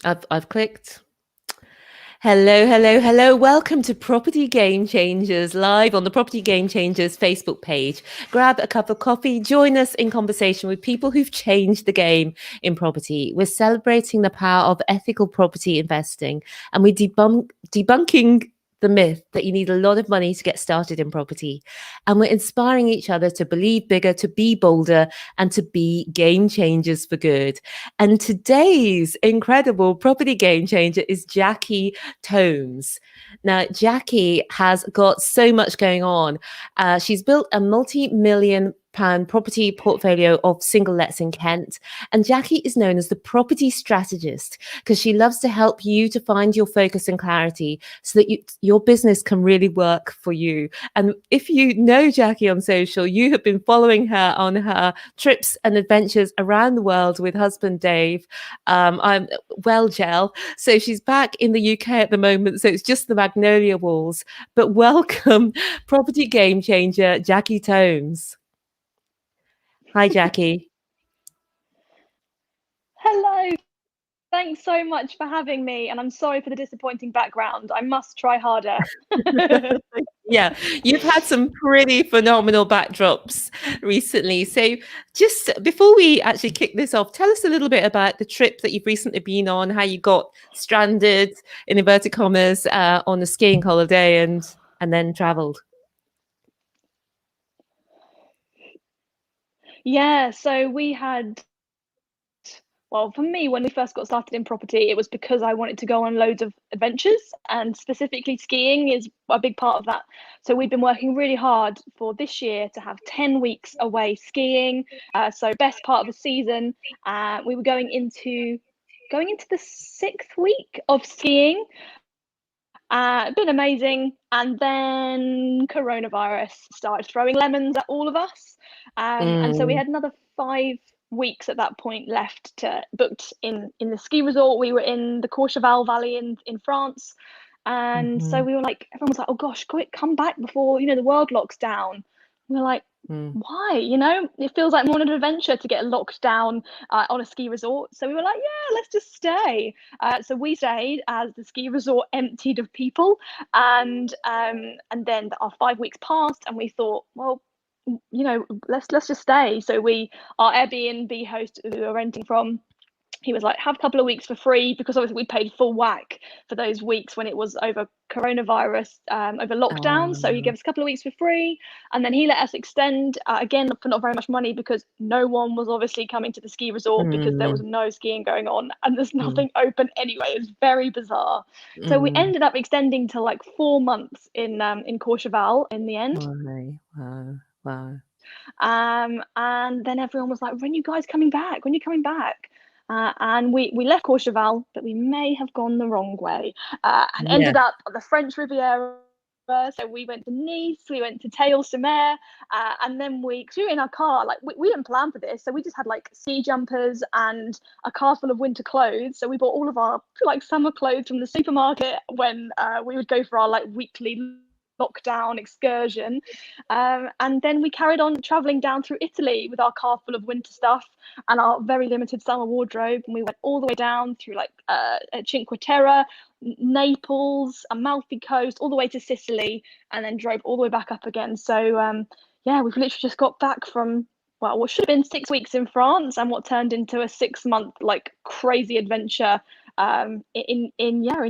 I've clicked. Hello, hello, hello. Welcome to Property Gamechangers live on the Property Gamechangers Facebook page. Grab a cup of coffee, join us in conversation with people who've changed the game in property. We're celebrating the power of ethical property investing, and we're debunking the myth that you need a lot of money to get started in property. And we're inspiring each other to believe bigger, to be bolder, and to be game changers for good. And today's incredible property game changer is Jackie Tomes. Now, Jackie has got so much going on. She's built a multi-million pound property portfolio of single lets in Kent. And Jackie is known as the Property Strategist because she loves to help you to find your focus and clarity so that your business can really work for you. And if you know Jackie on social, you have been following her on her trips and adventures around the world with husband Dave. I'm well, Gel. So she's back in the UK at the moment. So it's just the Magnolia Walls. But welcome, property game changer, Jackie Tomes. Hi, Jackie. Hello. Thanks so much for having me. And I'm sorry for the disappointing background. I must try harder. Yeah, you've had some pretty phenomenal backdrops recently. So just before we actually kick this off, tell us a little bit about the trip that you've recently been on, how you got stranded, in inverted commas, on a skiing holiday and then traveled. Yeah, so we had, well, for me, when we first got started in property, it was because I wanted to go on loads of adventures, and specifically skiing is a big part of that. So we've been working really hard for this year to have 10 weeks away skiing. So best part of the season, we were going into the 6th week of skiing. Been amazing. And then coronavirus started throwing lemons at all of us. And so we had another 5 weeks at that point left to booked in the ski resort. We were in the Courchevel Valley in France. And so we were like, everyone was like, oh gosh, quick, come back before, the world locks down. We were like, why? It feels like more an adventure to get locked down on a ski resort. So we were like, yeah, let's just stay. So we stayed as the ski resort emptied of people, and then our 5 weeks passed, and we thought, well, let's just stay. So our Airbnb host who we were renting from, he was like, have a couple of weeks for free, because obviously we paid full whack for those weeks when it was over coronavirus, over lockdown. So he gave us a couple of weeks for free, and then he let us extend again for not very much money, because no one was obviously coming to the ski resort because there was no skiing going on and there's nothing open anyway. It was very bizarre. So we ended up extending to like 4 months in Courchevel in the end. Wow. And then everyone was like, when are you guys coming back? When are you coming back? And we left Courchevel, but we may have gone the wrong way, and ended up on the French Riviera. So we went to Nice, we went to Théoul-sur-Mer, and then cause we were in our car, like we didn't plan for this. So we just had like ski jumpers and a car full of winter clothes. So we bought all of our like summer clothes from the supermarket when we would go for our like weekly lockdown excursion, and then we carried on traveling down through Italy with our car full of winter stuff and our very limited summer wardrobe, and we went all the way down through like Cinque Terre, Naples, Amalfi Coast, all the way to Sicily, and then drove all the way back up again. So yeah, we've literally just got back from, well, what should have been 6 weeks in France and what turned into a 6-month like crazy adventure in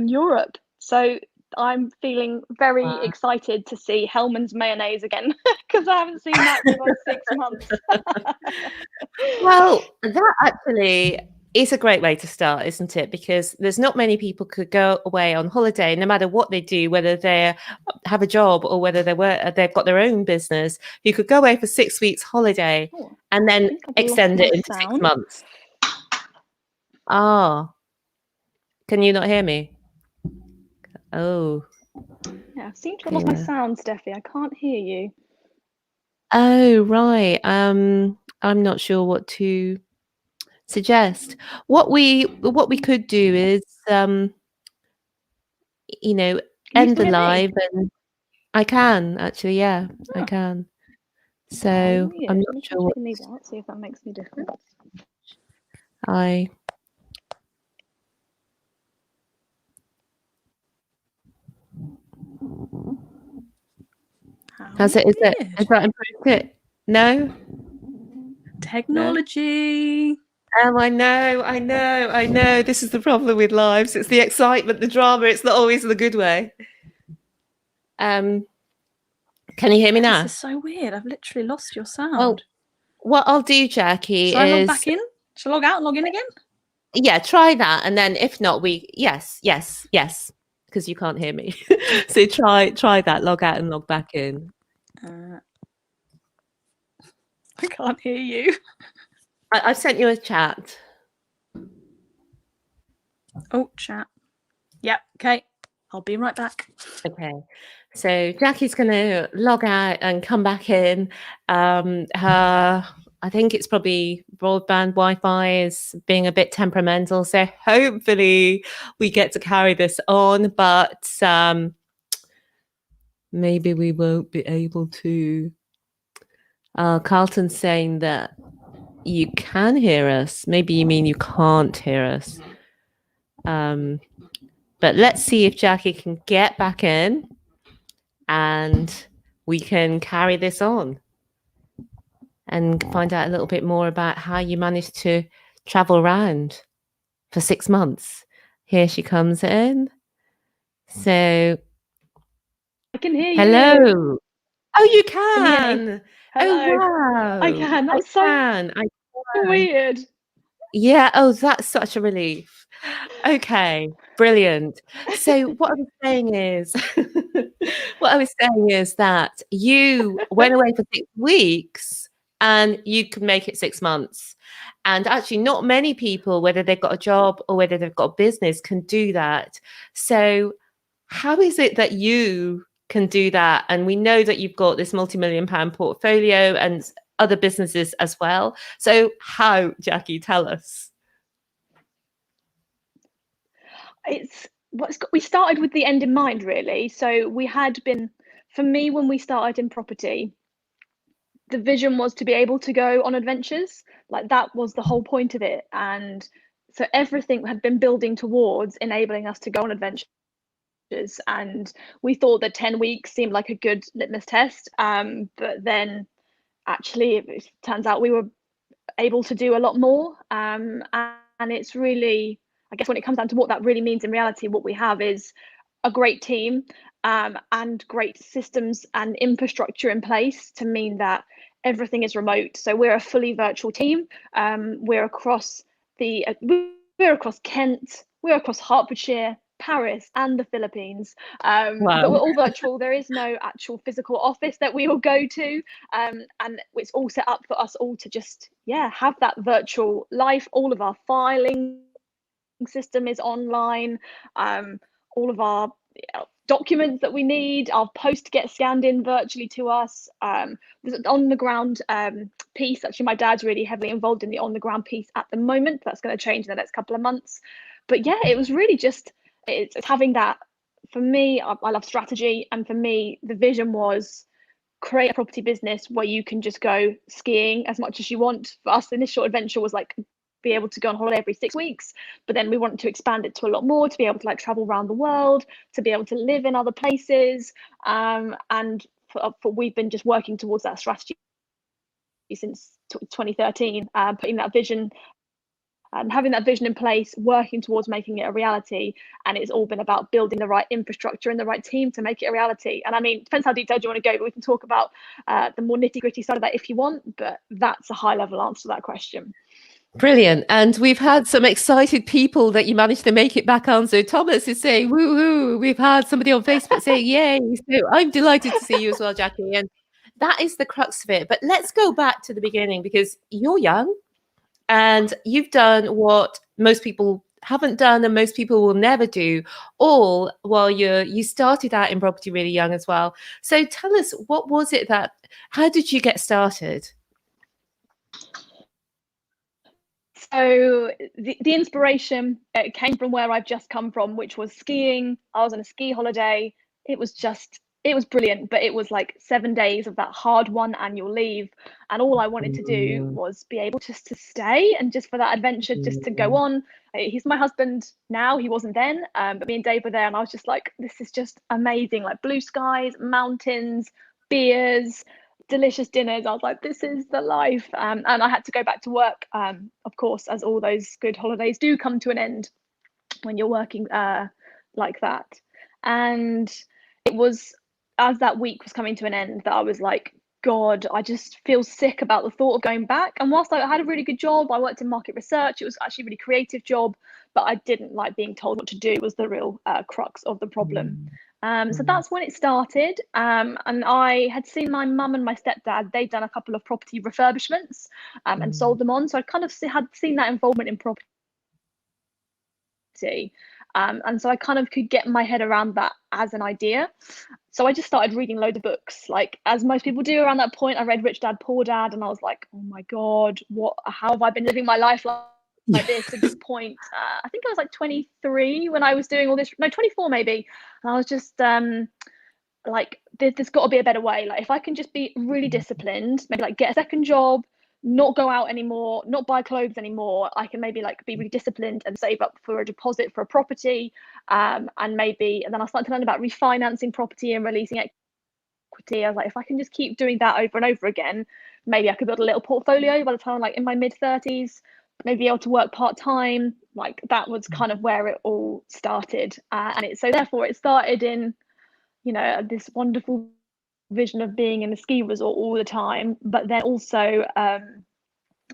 Europe. So I'm feeling very excited to see Hellman's mayonnaise again, because I haven't seen that for about 6 months. Well, that actually is a great way to start, isn't it? Because there's not many people could go away on holiday, no matter what they do, whether they have a job or whether they've got their own business, who could go away for 6 weeks holiday and then extend it into 6 months. Can you not hear me? Oh. Yeah, I seem to have lost my sound, Steffi. I can't hear you. Oh, right. I'm not sure what to suggest. What we could do is end the live, and I can actually, yeah, I can. So I'm not sure what. These out, see if that makes any difference. Has it? Is that improved it? No? Technology. I know. This is the problem with lives. It's the excitement, the drama. It's not always the good way. Can you hear me now? This is so weird. I've literally lost your sound. Well, what I'll do, Jackie, Shall I log back in? Shall I log out and log in again? Yeah, try that. And then if not, yes, because you can't hear me. So try that, log out and log back in. I can't hear you. I've sent you a chat. Oh, chat. Yep, okay. I'll be right back. Okay. So Jackie's going to log out and come back in. I think it's probably broadband Wi-Fi is being a bit temperamental. So hopefully we get to carry this on, but maybe we won't be able to. Carlton's saying that you can hear us. Maybe you mean you can't hear us. But let's see if Jackie can get back in and we can carry this on and find out a little bit more about how you managed to travel around for 6 months. Here she comes in. So I can hear you. Hello. Oh, you Can you hear me? can. Hello. Oh, wow. I can. That's I can. weird. Yeah. Oh, that's such a relief. Okay. Brilliant. So what I was saying is that you went away for 6 weeks and you could make it 6 months. And actually not many people, whether they've got a job or whether they've got a business, can do that. So how is it that you can do that? And we know that you've got this multi-million-pound portfolio and other businesses as well. So how, Jackie, tell us. We started with the end in mind, really. So we had been, for me, when we started in property, the vision was to be able to go on adventures. Like that was the whole point of it. And so everything had been building towards enabling us to go on adventures. And we thought that 10 weeks seemed like a good litmus test. But then actually it turns out we were able to do a lot more. And it's really, I guess when it comes down to what that really means in reality, what we have is a great team and great systems and infrastructure in place to mean that everything is remote. So we're a fully virtual team. We're across Kent, we're across Hertfordshire, Paris, and the Philippines. Wow. But we're all virtual. There is no actual physical office that we all go to. And it's all set up for us all to just, have that virtual life. All of our filing system is online. All of our documents that we need, our post get scanned in virtually to us. There's an on the ground piece. Actually, my dad's really heavily involved in the on the ground piece at the moment. That's going to change in the next couple of months. But yeah, it was really just it's having that. For me, I love strategy, and for me, the vision was create a property business where you can just go skiing as much as you want. For us, the initial adventure was like be able to go on holiday every 6 weeks, but then we wanted to expand it to a lot more, to be able to like travel around the world, to be able to live in other places. And we've been just working towards that strategy since 2013, putting that vision and having that vision in place, working towards making it a reality. And it's all been about building the right infrastructure and the right team to make it a reality. And I mean, depends how detailed you want to go, but we can talk about the more nitty-gritty side of that if you want, but that's a high-level answer to that question. Brilliant. And we've had some excited people that you managed to make it back on. So Thomas is saying, woo-hoo. We've had somebody on Facebook say, yay. So I'm delighted to see you as well, Jackie. And that is the crux of it. But let's go back to the beginning, because you're young and you've done what most people haven't done and most people will never do, all while you started out in property really young as well. So tell us, what was it how did you get started? So the inspiration came from where I've just come from, which was skiing. I was on a ski holiday. It was brilliant, but it was like 7 days of that hard-won annual leave. And all I wanted to do was be able just to stay and just for that adventure, just to go on. He's my husband now, he wasn't then, but me and Dave were there and I was just like, this is just amazing, like blue skies, mountains, beers, delicious dinners. I was like, this is the life. And I had to go back to work, of course, as all those good holidays do come to an end when you're working like that. And it was as that week was coming to an end that I was like, God, I just feel sick about the thought of going back. And whilst I had a really good job, I worked in market research. It was actually a really creative job, but I didn't like being told what to do. Was the real crux of the problem. So that's when it started. And I had seen my mum and my stepdad, they'd done a couple of property refurbishments and sold them on. So I kind of had seen that involvement in property. And so I kind of could get my head around that as an idea. So I just started reading loads of books, like as most people do around that point. I read Rich Dad Poor Dad, and I was like, oh my God, how have I been living my life like this at this point? I think I was like 23 when I was doing all this, no, 24 maybe. And I was just like, there's got to be a better way. Like if I can just be really disciplined, maybe like get a second job, not go out anymore, not buy clothes anymore, I can maybe like be really disciplined and save up for a deposit for a property. And then I started to learn about refinancing property and releasing equity. I was like, if I can just keep doing that over and over again, maybe I could build a little portfolio by the time I'm like in my mid-30s, maybe be able to work part-time. Like that was kind of where it all started. So therefore it started in, you know, this wonderful vision of being in a ski resort all the time, but then also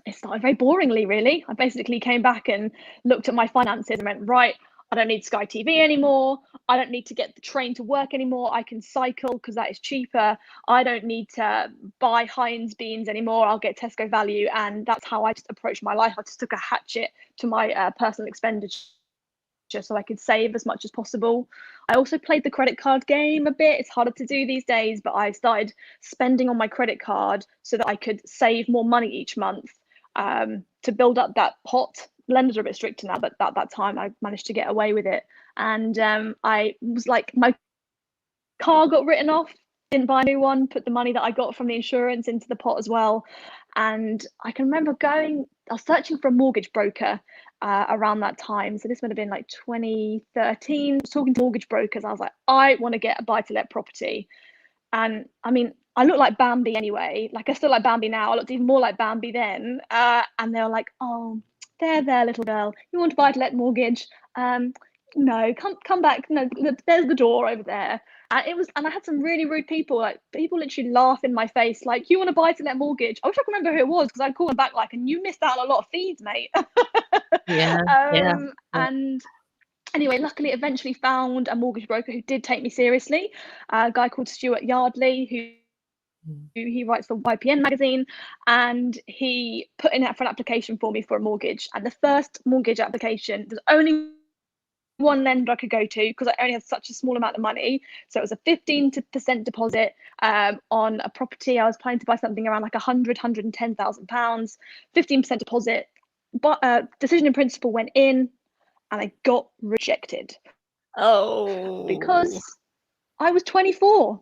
it started very boringly, really. I basically came back and looked at my finances and went, right, I don't need Sky TV anymore. I don't need to get the train to work anymore. I can cycle because that is cheaper. I don't need to buy Heinz beans anymore. I'll get Tesco value. And that's how I just approached my life. I just took a hatchet to my personal expenditure so I could save as much as possible. I also played the credit card game a bit. It's harder to do these days, but I started spending on my credit card so that I could save more money each month to build up that pot. Lenders are a bit stricter now, but at that time I managed to get away with it. And I was like, my car got written off, didn't buy a new one, put the money that I got from the insurance into the pot as well. And I can remember I was searching for a mortgage broker around that time. So this would have been like 2013. I was talking to mortgage brokers. I was like, I want to get a buy-to-let property. And I mean, I look like Bambi anyway. Like I still like Bambi now. I looked even more like Bambi then. And they were like, oh, there, little girl. You want to buy-to-let mortgage? No, come back. No, there's the door over there. And I had some really rude people, like people literally laugh in my face, like, you want to buy to let mortgage? I wish I could remember who it was because I'd call them back like, and you missed out on a lot of fees, mate. Yeah. And anyway, luckily, eventually found a mortgage broker who did take me seriously. A guy called Stuart Yardley, he writes for YPN magazine, and he put in for an application for me for a mortgage. And the first mortgage application, there's only one lender I could go to because I only had such a small amount of money. So it was a 15% deposit on a property. I was planning to buy something around like £110,000, 15% deposit. But decision in principle went in and I got rejected. Oh. Because I was 24.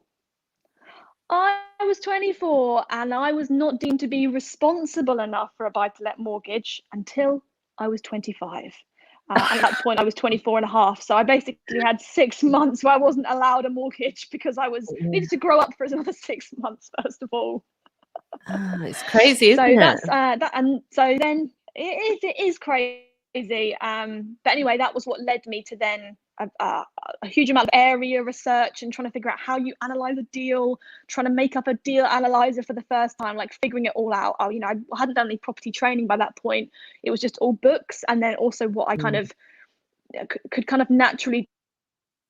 I was 24 and I was not deemed to be responsible enough for a buy-to-let mortgage until I was 25. And at that point, I was 24 and a half. So I basically had 6 months where I wasn't allowed a mortgage because I needed to grow up for another 6 months, first of all. It's crazy, isn't so it? that's that. And so then it is crazy. But anyway, that was what led me to then a huge amount of area research and trying to figure out how you analyze a deal, trying to make up a deal analyzer for the first time, like figuring it all out. I hadn't done any property training by that point. It was just all books, and then also what I kind of could kind of naturally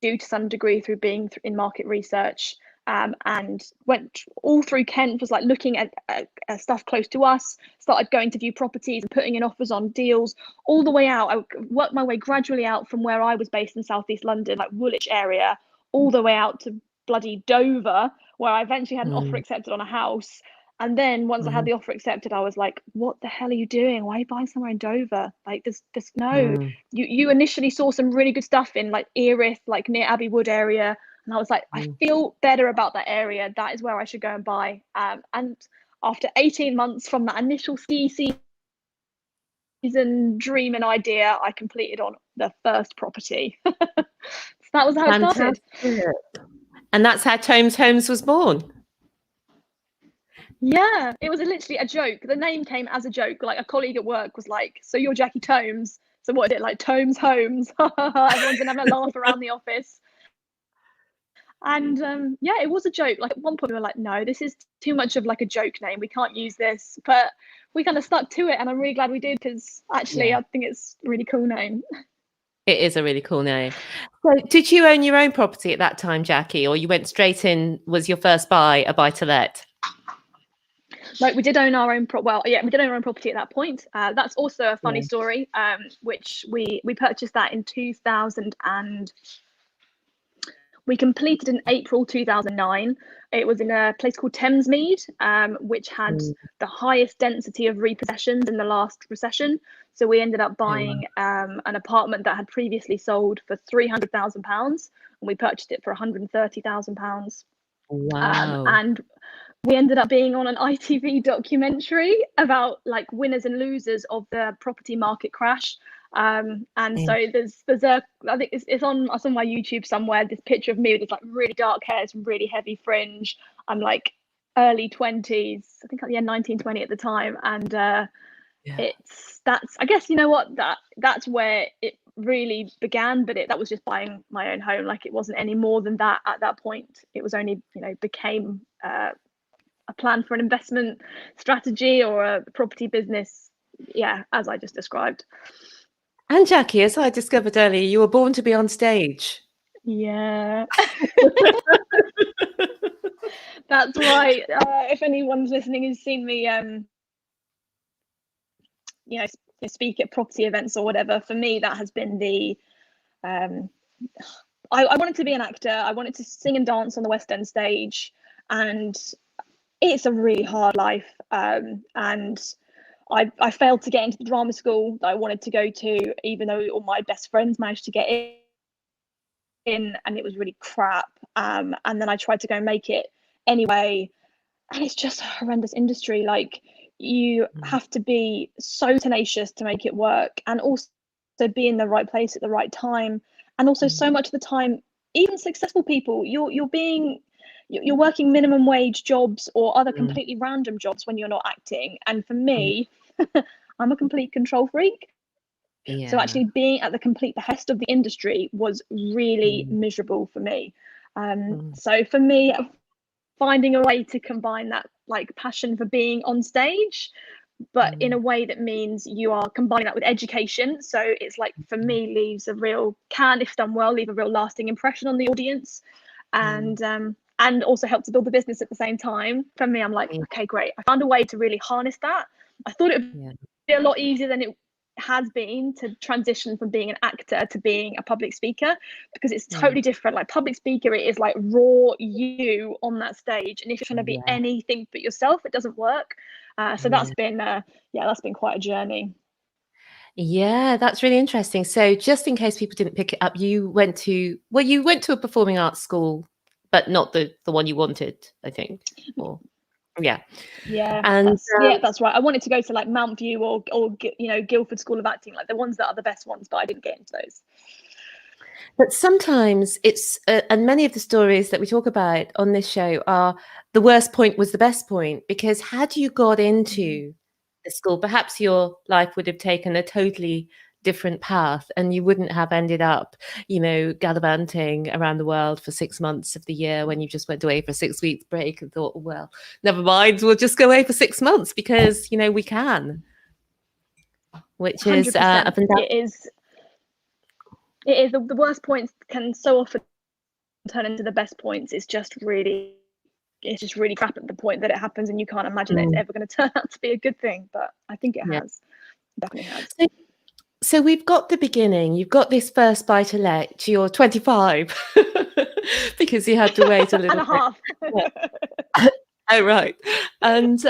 do to some degree through being in market research. And went all through Kent, was like looking at stuff close to us, started going to view properties and putting in offers on deals all the way out. I worked my way gradually out from where I was based in southeast London, like Woolwich area, all the way out to bloody Dover, where I eventually had an offer accepted on a house. And then once I had the offer accepted, I was like, what the hell are you doing? Why are you buying somewhere in Dover? Like there's no, you initially saw some really good stuff in like Erith, like near Abbey Wood area. And I was like, I feel better about that area. That is where I should go and buy. And after 18 months from that initial ski season dream and idea, I completed on the first property. So that was how it started. And that's how Tomes Homes was born. Yeah, it was literally a joke. The name came as a joke. Like a colleague at work was like, "So you're Jackie Tomes? So what is it like, Tomes Homes?" Everyone's been having a laugh around the office. And yeah, it was a joke. Like at one point we were like, no, this is too much of like a joke name. We can't use this. But we kind of stuck to it, and I'm really glad we did, because actually Yeah. I think it's a really cool name. It is a really cool name. So did you own your own property at that time, Jackie, or you went straight in, was your first buy a buy to let? Like we did own our own we did own our own property at that point. That's also a funny Yeah. story, which we purchased that in 2000, and we completed in April 2009. It was in a place called Thamesmead, which had Mm. the highest density of repossessions in the last recession. So we ended up Oh, wow. buying an apartment that had previously sold for £300,000, and we purchased it for £130,000. Wow. And we ended up being on an ITV documentary about like winners and losers of the property market crash. And Yeah. so there's a, I think it's on my YouTube somewhere, this picture of me with this like really dark hair, some really heavy fringe. I'm like early 20s, I think, yeah, 19, 20 at the time. And Yeah. that's, I guess, you know what, that's where it really began. But that was just buying my own home. Like it wasn't any more than that at that point. It was only, became a plan for an investment strategy or a property business, yeah, as I just described. And Jackie, as I discovered earlier, you were born to be on stage. Yeah. That's right. If anyone's listening who's seen me you know speak at property events or whatever, for me that has been the um I wanted to be an actor. I wanted to sing and dance on the West End stage, and it's a really hard life. And I failed to get into the drama school that I wanted to go to, even though all my best friends managed to get in, and it was really crap. And then I tried to go and make it anyway, and it's just a horrendous industry. Like you Mm. have to be so tenacious to make it work, and also be in the right place at the right time. And also, Mm. so much of the time, even successful people, you're working minimum wage jobs or other Mm. completely random jobs when you're not acting. And for Mm. me, I'm a complete control freak. So Yeah. actually being at the complete behest of the industry was really Mm. miserable for me. Mm. So for me, finding a way to combine that like passion for being on stage, but in a Mm. way that means you are combining that with education. So it's like, for Mm. me, if done well, leave a real lasting impression on the audience, Mm. and also help to build the business at the same time. For me, I'm like, Yeah. okay, great. I found a way to really harness that. I thought it would Yeah. be a lot easier than it has been to transition from being an actor to being a public speaker, because it's Yeah. totally different. Like public speaker, it is like raw you on that stage, and if you're trying to be Yeah. anything but yourself, it doesn't work. So Yeah. that's been quite a journey. Yeah, that's really interesting. So just in case people didn't pick it up, you went to a performing arts school, but not the one you wanted, I think. Or yeah. Yeah, And that's right. I wanted to go to like Mount View or Guildford School of Acting, like the ones that are the best ones, but I didn't get into those. but sometimes it's and many of the stories that we talk about on this show are the worst point was the best point, because had you got into the school, perhaps your life would have taken a totally different path and you wouldn't have ended up, gallivanting around the world for 6 months of the year when you just went away for a 6 weeks break and thought, well, never mind, we'll just go away for 6 months because, we can, which is a 100%. fantastic. It is the worst points can so often turn into the best points. It's just really crap at the point that it happens, and you can't imagine that it's ever going to turn out to be a good thing. But I think it Yeah. has. It definitely has. So we've got the beginning. You've got this first buy to let. You're 25 because you had to wait a And little a bit. half. Oh, right. And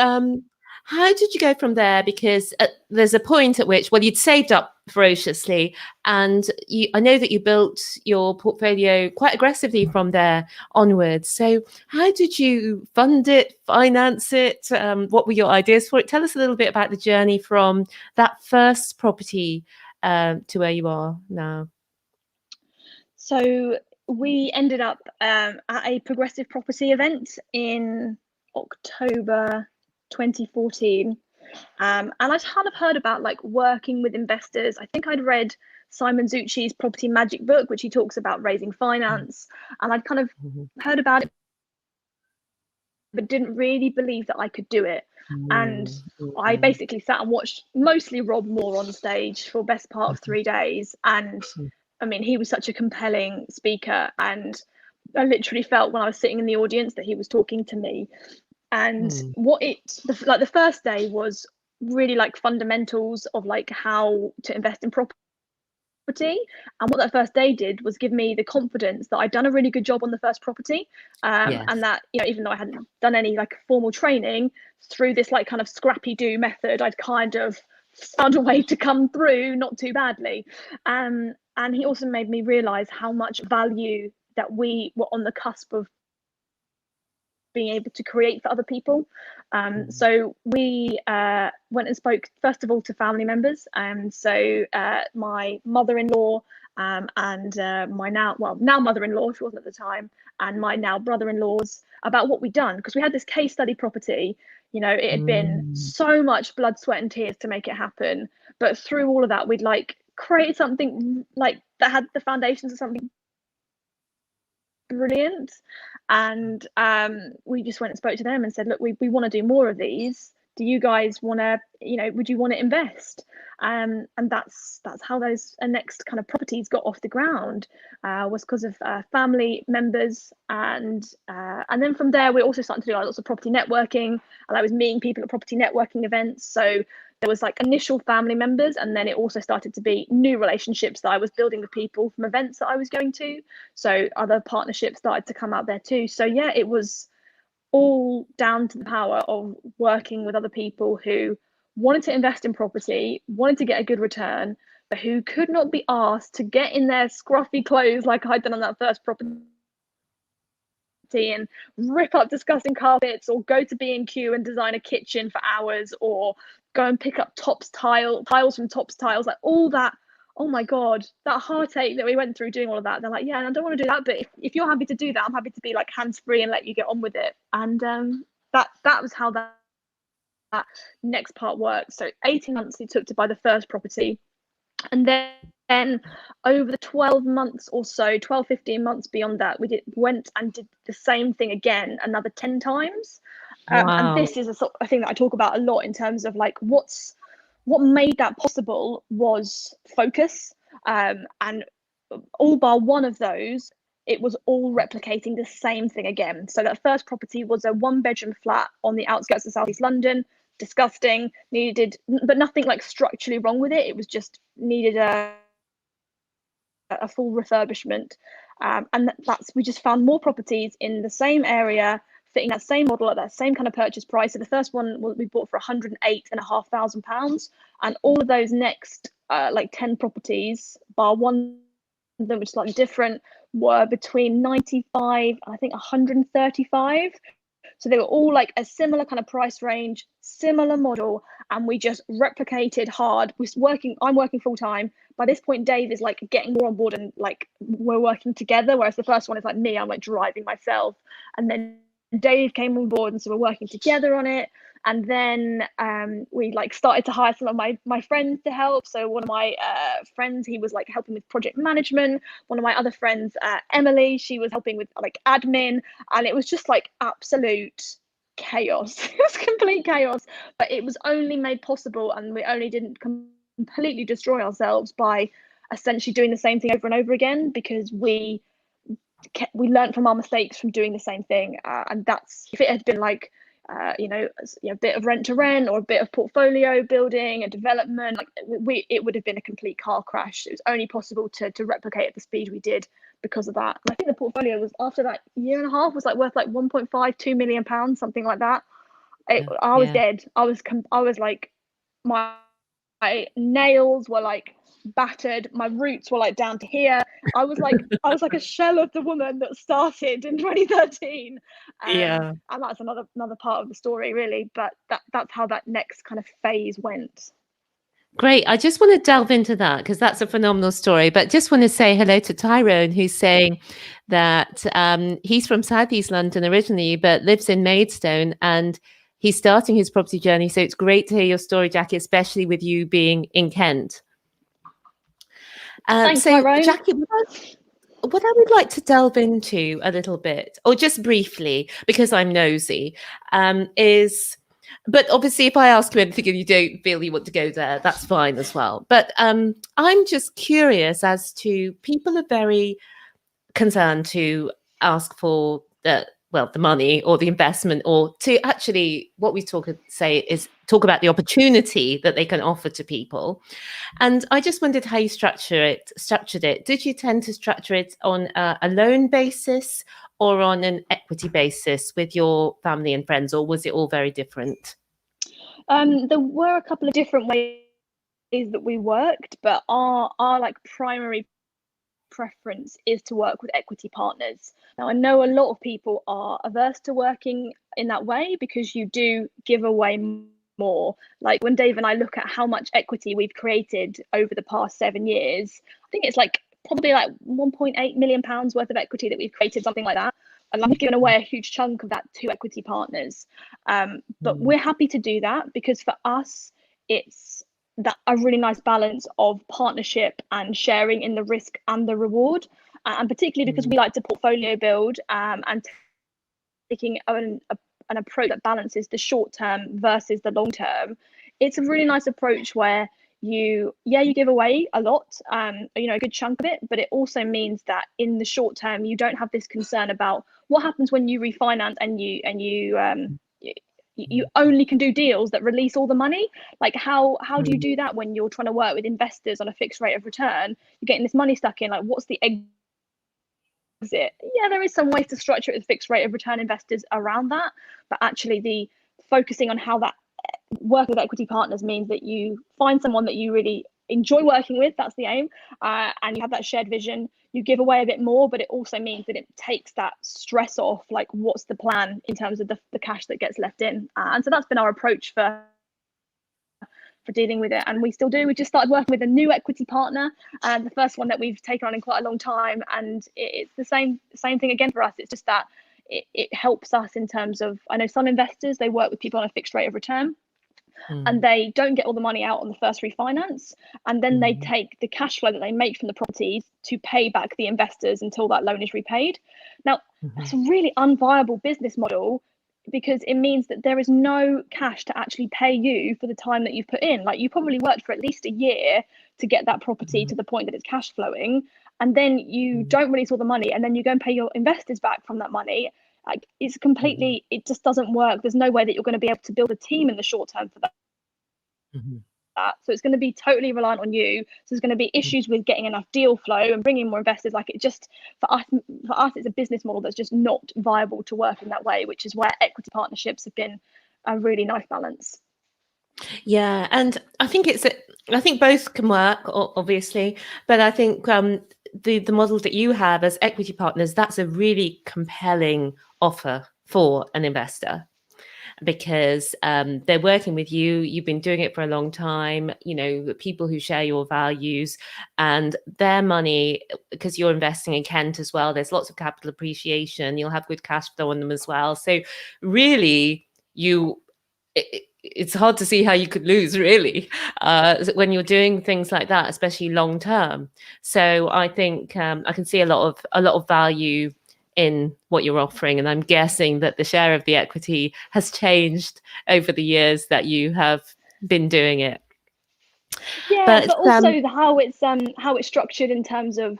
how did you go from there? Because there's a point at which, well, you'd saved up ferociously, and I know that you built your portfolio quite aggressively from there onwards. So how did you fund it, finance it? What were your ideas for it? Tell us a little bit about the journey from that first property to where you are now. So we ended up at a progressive property event in October 2014. And I'd kind of heard about like working with investors. I think I'd read Simon Zucchi's Property Magic book, which he talks about raising finance. And I'd kind of heard about it, but didn't really believe that I could do it. And I basically sat and watched mostly Rob Moore on stage for the best part of 3 days. And I mean, he was such a compelling speaker. And I literally felt when I was sitting in the audience that he was talking to me. And the first day was really like fundamentals of like how to invest in property. And what that first day did was give me the confidence that I'd done a really good job on the first property. And that, you know, even though I hadn't done any like formal training, through this like kind of scrappy do method, I'd kind of found a way to come through not too badly. And he also made me realize how much value that we were on the cusp of being able to create for other people. So we went and spoke first of all to family members. So my mother-in-law and my now mother-in-law, she wasn't at the time, and my now brother-in-laws, about what we'd done, because we had this case study property. You know, it had been so much blood, sweat and tears to make it happen, but through all of that we'd like created something like that had the foundations of something brilliant. And we just went and spoke to them and said, look, we want to do more of these. Do you guys want to, you know, would you want to invest? And that's how those next kind of properties got off the ground, was because of family members. And then from there we also started to do lots of property networking, and I was meeting people at property networking events. So there was like initial family members, and then it also started to be new relationships that I was building with people from events that I was going to. So other partnerships started to come out there too. So yeah, it was all down to the power of working with other people who wanted to invest in property, wanted to get a good return, but who could not be asked to get in their scruffy clothes like I'd done on that first property and rip up disgusting carpets, or go to B&Q and design a kitchen for hours, or go and pick up tiles from Tops Tiles, like all that. Oh my God, that heartache that we went through doing all of that. They're like, yeah, and I don't want to do that, but if you're happy to do that, I'm happy to be like hands-free and let you get on with it. And that was how that next part worked. So 18 months it took to buy the first property. And then over the 12 months or so, 15 months beyond that, we went and did the same thing again, another 10 times. And this is a thing that I talk about a lot in terms of like what made that possible was focus. And all bar one of those, it was all replicating the same thing again. So that first property was a 1-bedroom flat on the outskirts of Southeast London. Disgusting, but nothing like structurally wrong with it. It was just needed a full refurbishment. And we just found more properties in the same area, fitting that same model at that same kind of purchase price. So the first one we bought for £108,500, and all of those next like 10 properties, bar one of them, which is slightly different, were between 95 and I think 135. So they were all like a similar kind of price range, similar model, and we just replicated hard. I'm working full time. By this point, Dave is like getting more on board, and like we're working together. Whereas the first one is like me, I'm like driving myself, and then Dave came on board, and so we're working together on it. And then we like started to hire some of my friends to help. So one of my friends, he was like helping with project management. One of my other friends, Emily, she was helping with like admin, and it was just like absolute chaos. It was complete chaos, but it was only made possible, and we only didn't completely destroy ourselves by essentially doing the same thing over and over again, because we learned from our mistakes from doing the same thing. And that's, if it had been like a bit of rent to rent, or a bit of portfolio building, a development, like it would have been a complete car crash. It was only possible to replicate at the speed we did because of that. And I think the portfolio was, after that year and a half, was like worth like 1.5-2 million pounds, something like that. I was dead. I was like, my nails were like battered, my roots were like down to here. I was like a shell of the woman that started in 2013. And that's another part of the story, really. But that's how that next kind of phase went. Great. I just want to delve into that, because that's a phenomenal story. But just want to say hello to Tyrone, who's saying that he's from Southeast London originally, but lives in Maidstone, and he's starting his property journey. So it's great to hear your story, Jackie, especially with you being in Kent. Thanks, So, Tyrone. Jackie, what I would like to delve into a little bit, or just briefly, because I'm nosy, is, but obviously if I ask you anything and you don't feel you want to go there, that's fine as well. But I'm just curious as to, people are very concerned to ask for the money or the investment, or to actually, what we talk about the opportunity that they can offer to people. And I just wondered how you structured it. Did you tend to structure it on a loan basis or on an equity basis with your family and friends, or was it all very different? There were a couple of different ways that we worked, but our like primary preference is to work with equity partners. Now, I know a lot of people are averse to working in that way because you do give away more. Like when Dave and I look at how much equity we've created over the past 7 years, I think it's like probably like 1.8 million pounds worth of equity that we've created, something like that. And I've given away a huge chunk of that to equity partners. But we're happy to do that because for us, it's that a really nice balance of partnership and sharing in the risk and the reward, and particularly because we like to portfolio build, and taking an approach that balances the short term versus the long term. It's a really nice approach where you give away a lot, a good chunk of it, but it also means that in the short term you don't have this concern about what happens when you refinance and you only can do deals that release all the money. Like how do you do that when you're trying to work with investors on a fixed rate of return? You're getting this money stuck in, like what's the exit? Yeah, there is some ways to structure it with fixed rate of return investors around that, but actually the focusing on how that work with equity partners means that you find someone that you really enjoy working with, that's the aim, and you have that shared vision. You give away a bit more, but it also means that it takes that stress off, like what's the plan in terms of the cash that gets left in. And so that's been our approach for dealing with it, and we still do. We just started working with a new equity partner, the first one that we've taken on in quite a long time, and it's the same thing again for us. It's just that it helps us in terms of, I know some investors, they work with people on a fixed rate of return, and they don't get all the money out on the first refinance, and then they take the cash flow that they make from the properties to pay back the investors until that loan is repaid. Now, that's a really unviable business model because it means that there is no cash to actually pay you for the time that you've put in. Like you probably worked for at least a year to get that property to the point that it's cash flowing, and then you don't release all the money, and then you go and pay your investors back from that money. Like it's completely, it just doesn't work. There's no way that you're going to be able to build a team in the short term for that. So it's going to be totally reliant on you. So there's going to be issues with getting enough deal flow and bringing more investors. Like it just, for us, it's a business model that's just not viable to work in that way, which is where equity partnerships have been a really nice balance. Yeah, and I think I think both can work, obviously, but I think the model that you have as equity partners, that's a really compelling offer for an investor, because they're working with you. You've been doing it for a long time, people who share your values, and their money, because you're investing in Kent as well, there's lots of capital appreciation, you'll have good cash flow on them as well. So really, it's hard to see how you could lose, really, when you're doing things like that, especially long term. So I think I can see a lot of value in what you're offering, and I'm guessing that the share of the equity has changed over the years that you have been doing it. Yeah, but also how it's structured in terms of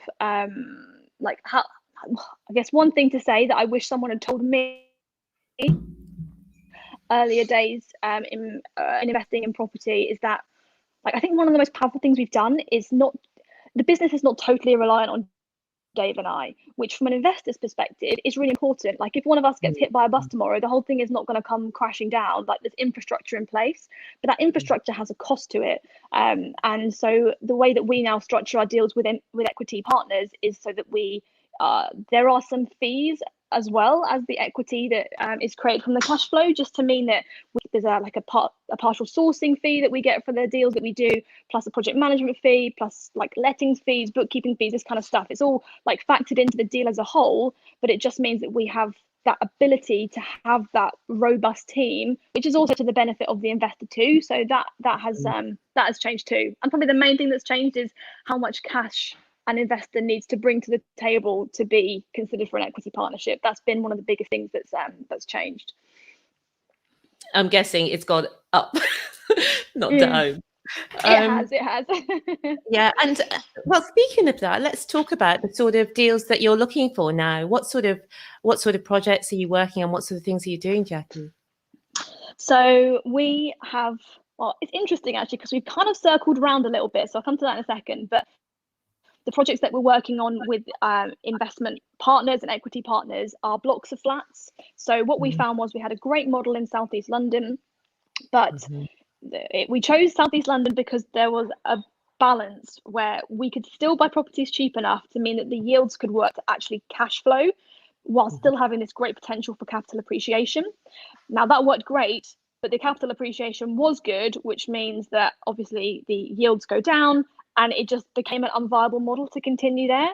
like how, I guess one thing to say that I wish someone had told me earlier days in investing in property is that, like, I think one of the most powerful things we've done is not, the business is not totally reliant on Dave and I, which from an investor's perspective is really important. Like if one of us gets hit by a bus tomorrow, the whole thing is not going to come crashing down. Like there's infrastructure in place, but that infrastructure has a cost to it. And so the way that we now structure our deals with equity partners is so that there are some fees as well as the equity that is created from the cash flow, just to mean that there's a partial sourcing fee that we get for the deals that we do, plus a project management fee, plus like lettings fees, bookkeeping fees, this kind of stuff. It's all like factored into the deal as a whole, but it just means that we have that ability to have that robust team, which is also to the benefit of the investor too. So that has changed too. And probably the main thing that's changed is how much cash an investor needs to bring to the table to be considered for an equity partnership. That's been one of the biggest things that's changed. I'm guessing it's gone up, not down. It has. Yeah, and well, speaking of that, let's talk about the sort of deals that you're looking for now. What sort of projects are you working on? What sort of things are you doing, Jackie? So we have, well, it's interesting actually, because we've kind of circled around a little bit. So I'll come to that in a second. But the projects that we're working on with investment partners and equity partners are blocks of flats. So what we found was we had a great model in Southeast London, but we chose Southeast London because there was a balance where we could still buy properties cheap enough to mean that the yields could work to actually cash flow while still having this great potential for capital appreciation. Now that worked great, but the capital appreciation was good, which means that obviously the yields go down and it just became an unviable model to continue there.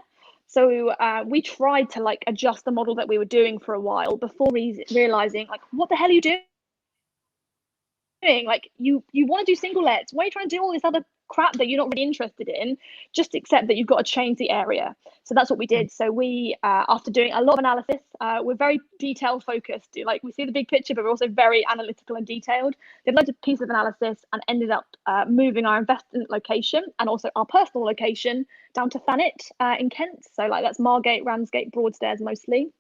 So we tried to like adjust the model that we were doing for a while before realizing like, what the hell are you doing? Like you want to do single lets. Why are you trying to do all this other crap that you're not really interested in? Just accept that you've got to change the area. So that's what we did. So we, after doing a lot of analysis, we're very detail focused. Like we see the big picture, but we're also very analytical and detailed. Did loads of pieces of analysis and ended up moving our investment location and also our personal location down to Thanet in Kent. So like that's Margate, Ramsgate, Broadstairs mostly.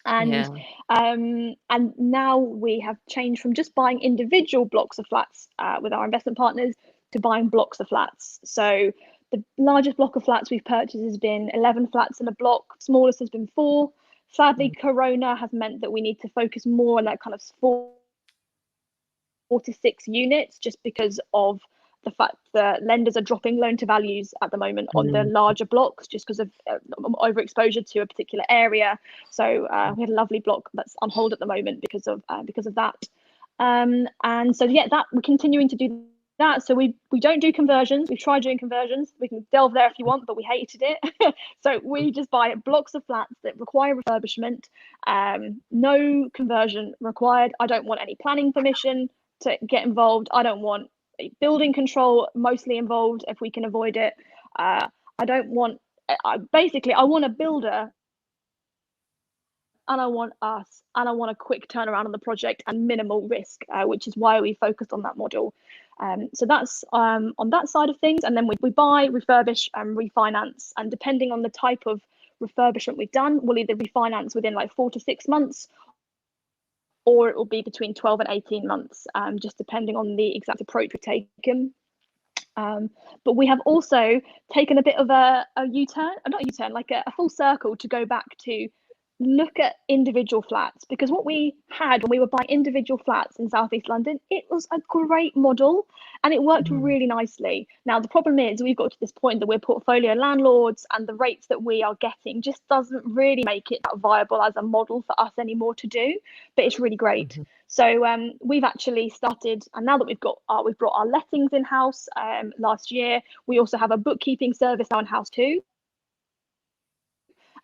And now we have changed from just buying individual blocks of flats with our investment partners to buying blocks of flats. So the largest block of flats we've purchased has been 11 flats in a block. Smallest has been 4. Sadly, Corona has meant that we need to focus more on that kind of 4 to 6 units, just because of the fact that lenders are dropping loan to values at the moment on the larger blocks, just because of overexposure to a particular area. So we had a lovely block that's on hold at the moment because of that. And so yeah, that we're continuing to do that. So we don't do conversions. We've tried doing conversions. We can delve there if you want, but we hated it. So we just buy blocks of flats that require refurbishment. No conversion required. I don't want any planning permission to get involved. I don't want building control mostly involved if we can avoid it. I don't want, basically I want a builder and I want us and I want a quick turnaround on the project and minimal risk, which is why we focused on that model. So that's on that side of things. And then we buy, refurbish and refinance, and depending on the type of refurbishment we've done, we'll either refinance within like 4 to 6 months, or it will be between 12 and 18 months, just depending on the exact approach we've taken. But we have also taken a bit of a U-turn, not a U-turn, like a full circle to go back to look at individual flats, because what we had when we were buying individual flats in Southeast London, it was a great model and it worked really nicely. Now the problem is we've got to this point that we're portfolio landlords and the rates that we are getting just doesn't really make it that viable as a model for us anymore to do, but it's really great. So we've actually started, and now that we've brought our lettings in house last year, we also have a bookkeeping service now in house too.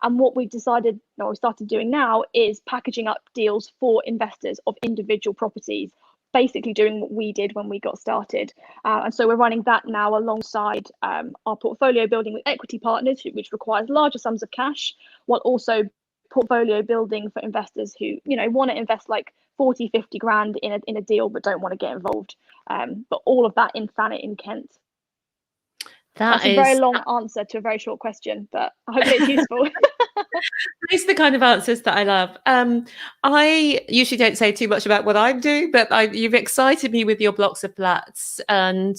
And what we've decided, or we started doing now, is packaging up deals for investors of individual properties, basically doing what we did when we got started. And so we're running that now alongside our portfolio building with equity partners, which requires larger sums of cash, while also portfolio building for investors who, you know, want to invest like 40, 50 grand in a deal but don't want to get involved. But all of that in Thanet in Kent. That's a very long answer to a very short question, but I hope it's useful. These are the kind of answers that I love. I usually don't say too much about what I'm doing, but you've excited me with your blocks of flats, and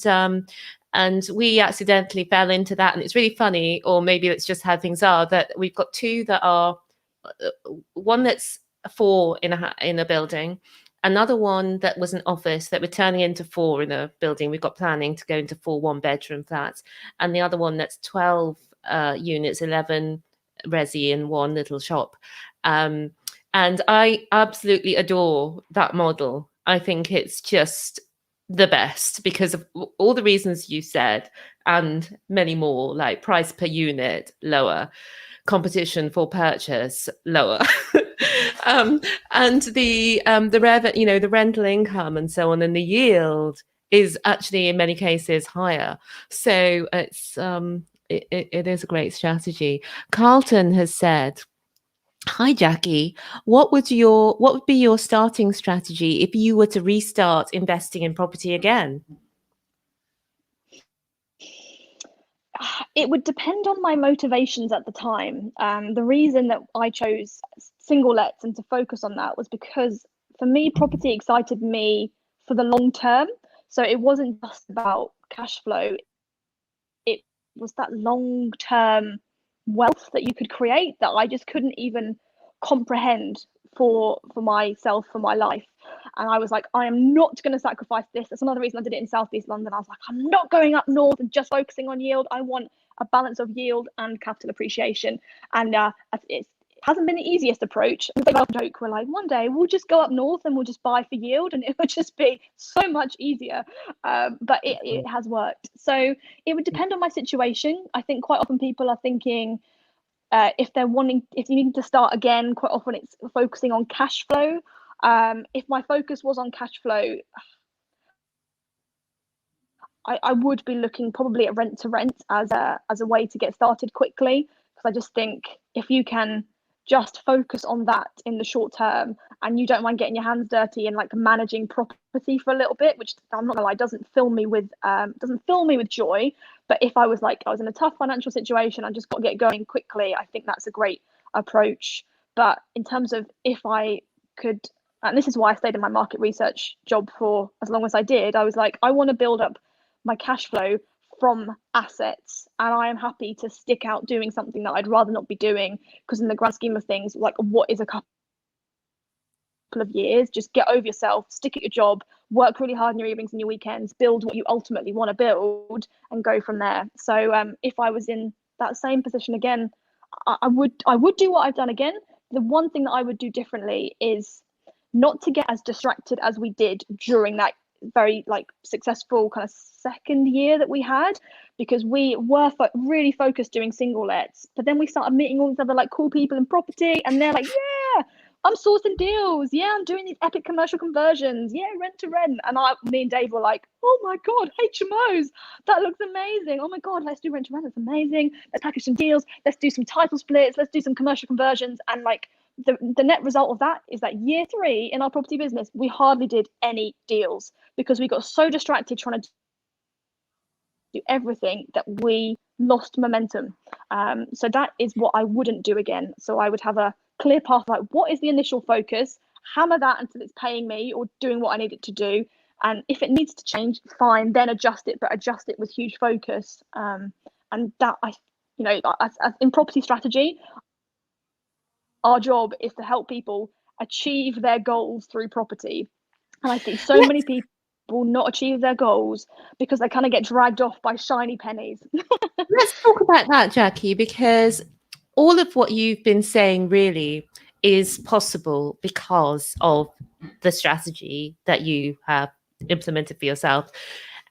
we accidentally fell into that. And it's really funny, or maybe it's just how things are, that we've got 2 that are, one that's 4 in a building, another one that was an office that we're turning into 4 in a building. We've got planning to go into 4 1-bedroom flats, and the other one that's 12 units, 11 resi in 1 little shop. And I absolutely adore that model. I think it's just the best because of all the reasons you said and many more, like price per unit lower, competition for purchase lower. And the the rental income and so on, and the yield is actually in many cases higher. So it is a great strategy. Carlton has said, "Hi Jackie, what would be your starting strategy if you were to restart investing in property again?" It would depend on my motivations at the time. The reason that I chose single lets and to focus on that was because for me, property excited me for the long term. So it wasn't just about cash flow, it was that long term wealth that you could create that I just couldn't even comprehend for myself, for my life. And I was like, I am not going to sacrifice this. That's another reason I did it in Southeast London. I was like, I'm not going up north and just focusing on yield. I want a balance of yield and capital appreciation. And it hasn't been the easiest approach. And they joke, we're like, one day we'll just go up north and we'll just buy for yield and it would just be so much easier. But it has worked. So it would depend on my situation. I think quite often people are thinking, if you need to start again, quite often it's focusing on cash flow. If my focus was on cash flow, I would be looking probably at rent to rent as a way to get started quickly, because I just think if you can just focus on that in the short term and you don't mind getting your hands dirty and like managing property for a little bit, which I'm not gonna lie, doesn't fill me with joy. But if I was in a tough financial situation, I just got to get going quickly, I think that's a great approach. But in terms of if I could, and this is why I stayed in my market research job for as long as I did, I was like, I want to build up my cash flow from assets, and I am happy to stick out doing something that I'd rather not be doing, because in the grand scheme of things, like, what is a couple of years? Just get over yourself, stick at your job, work really hard in your evenings and your weekends, build what you ultimately want to build, and go from there. So if I was in that same position again, I would do what I've done again. The one thing that I would do differently is not to get as distracted as we did during that very successful kind of second year that we had, because we were really focused doing single lets, but then we started meeting all these other cool people in property, and they're like, yeah, I'm sourcing deals, yeah, I'm doing these epic commercial conversions, yeah, rent to rent. And me and Dave were like, oh my god, HMOs, that looks amazing, oh my god, let's do rent to rent, that's amazing, let's package some deals, let's do some title splits, let's do some commercial conversions. And the net result of that is that year 3 in our property business, we hardly did any deals because we got so distracted trying to do everything that we lost momentum. So that is what I wouldn't do again. So I would have a clear path, like, what is the initial focus, hammer that until it's paying me or doing what I need it to do. And if it needs to change, fine, then adjust it, but adjust it with huge focus. And that, as in property strategy, our job is to help people achieve their goals through property. And I see so many people not achieve their goals because they kind of get dragged off by shiny pennies. Let's talk about that, Jackie, because all of what you've been saying really is possible because of the strategy that you have implemented for yourself.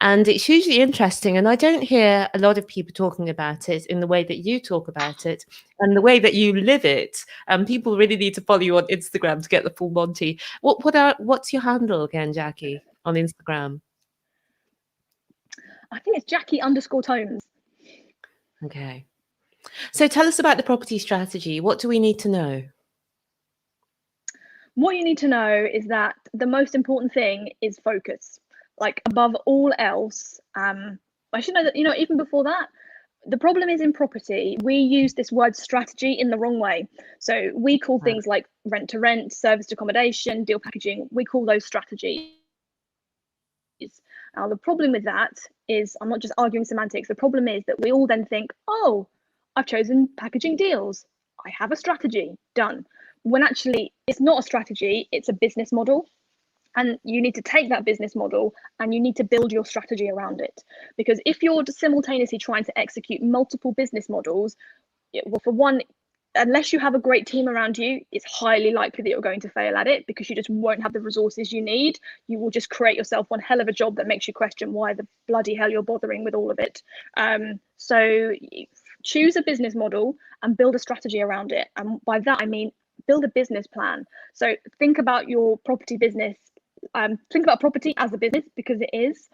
And it's hugely interesting. And I don't hear a lot of people talking about it in the way that you talk about it and the way that you live it. People really need to follow you on Instagram to get the full Monty. What's your handle again, Jackie, on Instagram? I think it's Jackie_Tomes. Okay. So tell us about the property strategy. What do we need to know? What you need to know is that the most important thing is focus. Above all else, I should know that, even before that, the problem is in property, we use this word strategy in the wrong way. So we call things like rent to rent, service to accommodation, deal packaging, we call those strategies. Now, the problem with that is, I'm not just arguing semantics, the problem is that we all then think, oh, I've chosen packaging deals, I have a strategy, done. When actually it's not a strategy, it's a business model. And you need to take that business model and you need to build your strategy around it. Because if you're simultaneously trying to execute multiple business models, well, for one, unless you have a great team around you, it's highly likely that you're going to fail at it, because you just won't have the resources you need. You will just create yourself one hell of a job that makes you question why the bloody hell you're bothering with all of it. So choose a business model and build a strategy around it. And by that, I mean, build a business plan. So think about your property business. Think about property as a business, because it is.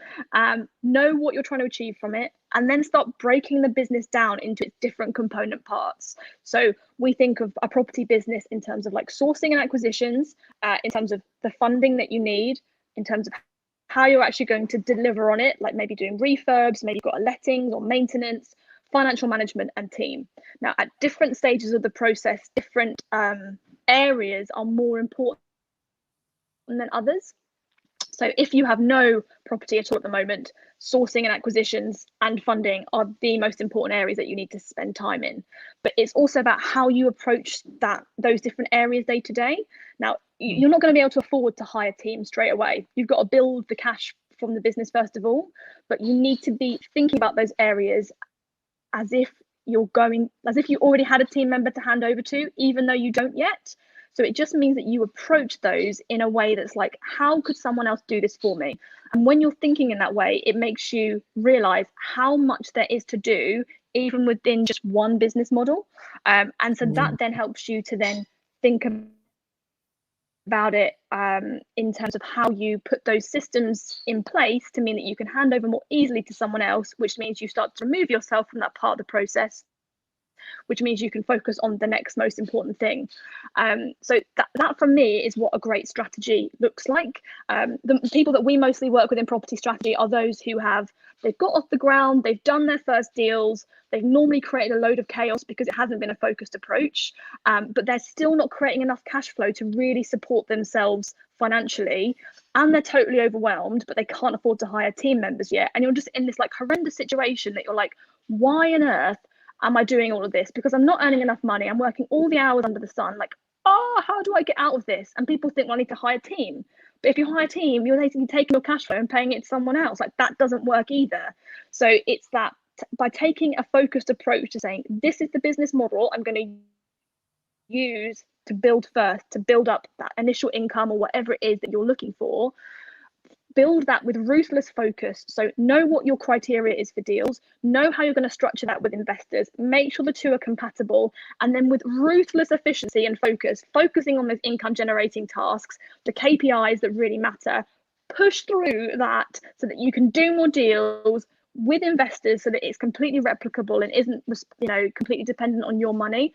Know what you're trying to achieve from it, and then start breaking the business down into its different component parts. So we think of a property business in terms of like sourcing and acquisitions, in terms of the funding that you need, in terms of how you're actually going to deliver on it, like maybe doing refurbs, maybe you've got a lettings or maintenance, financial management, and team. Now, at different stages of the process, different areas are more important than others. So if you have no property at all at the moment, sourcing and acquisitions and funding are the most important areas that you need to spend time in. But it's also about how you approach those different areas day to day. Now, you're not going to be able to afford to hire teams straight away. You've got to build the cash from the business first of all, but you need to be thinking about those areas as if you already had a team member to hand over to, even though you don't yet. So it just means that you approach those in a way that's like, how could someone else do this for me? And when you're thinking in that way, it makes you realize how much there is to do, even within just one business model. And so that then helps you to then think about it in terms of how you put those systems in place to mean that you can hand over more easily to someone else, which means you start to remove yourself from that part of the process, which means you can focus on the next most important thing. So that for me is what a great strategy looks like. The people that we mostly work with in property strategy are those who they've got off the ground, they've done their first deals, they've normally created a load of chaos because it hasn't been a focused approach, but they're still not creating enough cash flow to really support themselves financially, and they're totally overwhelmed, but they can't afford to hire team members yet. And you're just in this like horrendous situation that you're like, why on earth am I doing all of this? Because I'm not earning enough money. I'm working all the hours under the sun. Like, how do I get out of this? And people think, well, I need to hire a team. But if you hire a team, you're basically taking your cash flow and paying it to someone else. Like, that doesn't work either. So it's that by taking a focused approach to saying, this is the business model I'm going to use to build first, to build up that initial income or whatever it is that you're looking for. Build that with ruthless focus. So know what your criteria is for deals, know how you're going to structure that with investors, make sure the two are compatible, and then with ruthless efficiency and focusing on those income generating tasks, the KPIs that really matter, push through that so that you can do more deals with investors so that it's completely replicable and isn't, completely dependent on your money.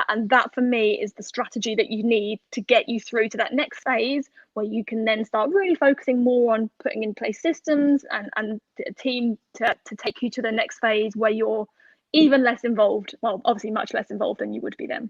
And that for me is the strategy that you need to get you through to that next phase, where you can then start really focusing more on putting in place systems and a team to take you to the next phase where you're even less involved. Well, obviously much less involved than you would be then.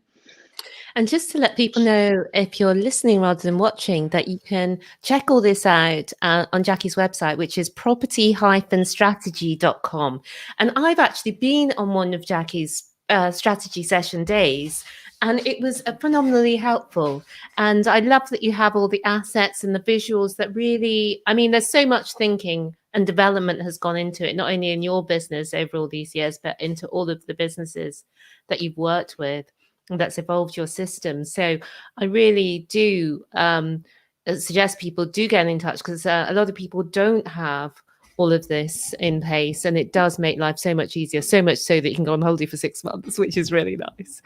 And just to let people know, if you're listening rather than watching, that you can check all this out on Jackie's website, which is property-strategy.com. And I've actually been on one of Jackie's strategy session days, and it was phenomenally helpful. And I love that you have all the assets and the visuals that really, I mean, there's so much thinking and development has gone into it, not only in your business over all these years, but into all of the businesses that you've worked with that's evolved your system. So I really do suggest people do get in touch, because a lot of people don't have all of this in place, and it does make life so much easier, so much so that you can go on holiday for 6 months, which is really nice.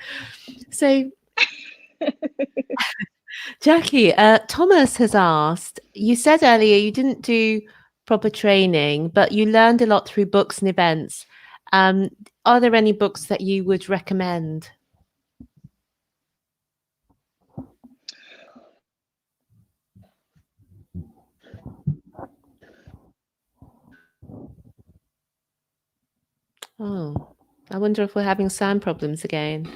So Jackie, Thomas has asked, you said earlier you didn't do proper training, but you learned a lot through books and events. Are there any books that you would recommend? Oh, I wonder if we're having sound problems again.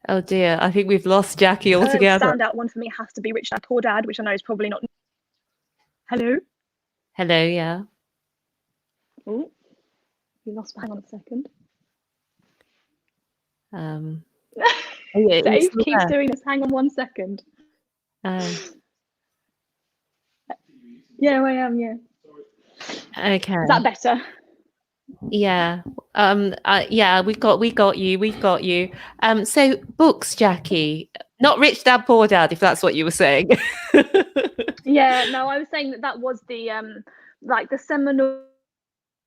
Oh dear, I think we've lost Jackie altogether. Standout one for me has to be Rich Dad Poor Dad, which I know is probably not. Hello? Hello, yeah. Oh, you lost. Hang on a second. Yeah, Dave keeps doing this. Hang on 1 second. Yeah, I am. Yeah. Okay. Is that better? Yeah. Yeah, we got you. So books, Jackie, not Rich Dad Poor Dad, if that's what you were saying. Yeah, no, I was saying that was the like the seminal